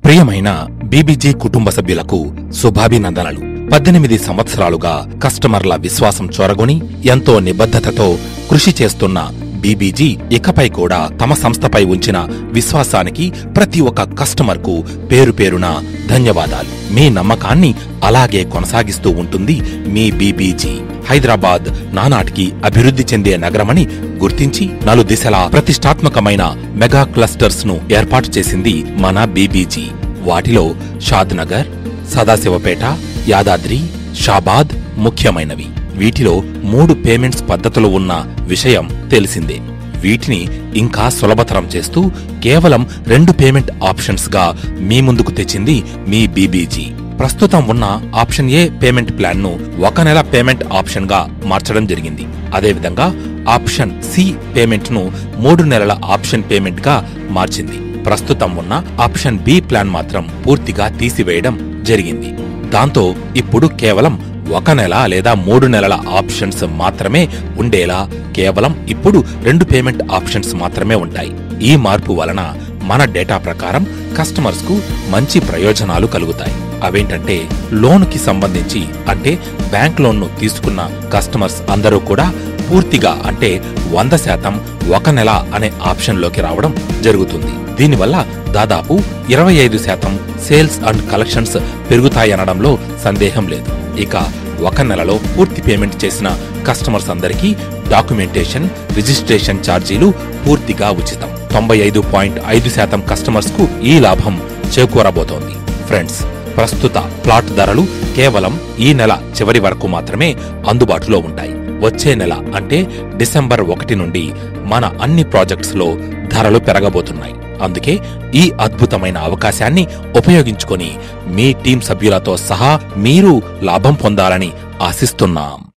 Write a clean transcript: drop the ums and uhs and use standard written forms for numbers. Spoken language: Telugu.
ప్రియమైన బీబీజీ కుటుంబ సభ్యులకు శుభాభినందనలు. 18 సంవత్సరాలుగా కస్టమర్ల విశ్వాసం చొరగొని ఎంతో నిబద్ధతతో కృషి చేస్తున్న బీబీజీ ఇకపై కూడా తమ సంస్థపై ఉంచిన విశ్వాసానికి ప్రతి ఒక్క కస్టమర్కు పేరు పేరున ధన్యవాదాలు. మీ నమ్మకాన్ని అలాగే కొనసాగిస్తూ ఉంటుంది మీ బీబీజీ. హైదరాబాద్ నానాటికి అభివృద్ధి చెందే నగరమని గుర్తించి నలుదిశలా ప్రతిష్టాత్మకమైన మెగా క్లస్టర్స్ ను ఏర్పాటు చేసింది మన బీబీజీ. వాటిలో షాద్నగర్, సదాశివపేట, యాదాద్రి, షాబాద్ ముఖ్యమైనవి. వీటిలో 3 పేమెంట్స్ పద్ధతులు ఉన్న విషయం తెలిసిందే. వీటిని ఇంకా సులభతరం చేస్తూ కేవలం 2 పేమెంట్ ఆప్షన్స్ గా మీ ముందుకు తెచ్చింది మీ బీబీజీ. ప్రస్తుతం ఉన్న ఆప్షన్ ఏ పేమెంట్ ప్లాన్ ను 1 నెల పేమెంట్ ఆప్షన్ గా మార్చడం జరిగింది. అదేవిధంగా ఆప్షన్ సి పేమెంట్ ను 3 నెలల ఆప్షన్ పేమెంట్ గా మార్చింది. ప్రస్తుతం ఉన్న ఆప్షన్ బి ప్లాన్ మాత్రం పూర్తిగా తీసివేయడం జరిగింది. దాంతో ఇప్పుడు కేవలం 1 నెల లేదా 3 నెలల ఆప్షన్స్ మాత్రమే ఉండేలా కేవలం ఇప్పుడు 2 పేమెంట్ ఆప్షన్స్ మాత్రమే ఉంటాయి. ఈ మార్పు వలన మన డేటా ప్రకారం కస్టమర్స్ కు మంచి ప్రయోజనాలు కలుగుతాయి. అవేంటంటే లోన్ కి సంబంధించి అంటే బ్యాంక్ లోన్ ను తీసుకున్న కస్టమర్స్ అందరూ కూడా పూర్తిగా అంటే 100% 1 నెల అనే ఆప్షన్ లోకి రావడం జరుగుతుంది. దీనివల్ల దాదాపు 25% సేల్స్ అండ్ కలెక్షన్స్ పెరుగుతాయనడంలో సందేహం లేదు. ఇక 1 నెలలో పూర్తి పేమెంట్ చేసిన కస్టమర్స్ అందరికీ డాక్యుమెంటేషన్, రిజిస్ట్రేషన్ ఛార్జీలు పూర్తిగా ఉచితం. 95.5% కస్టమర్స్ కు ఈ లాభం చేకూరబోతోంది. ఫ్రెండ్స్, ప్రస్తుత ప్లాట్ ధరలు కేవలం ఈ నెల చివరి వరకు మాత్రమే అందుబాటులో ఉంటాయి. వచ్చే నెల అంటే డిసెంబర్ 1 నుండి మన అన్ని ప్రాజెక్ట్స్ లో ధరలు పెరగబోతున్నాయి. అందుకే ఈ అద్భుతమైన అవకాశాన్ని ఉపయోగించుకొని మీ టీం సభ్యులతో సహా మీరు లాభం పొందాలని ఆశిస్తున్నాం.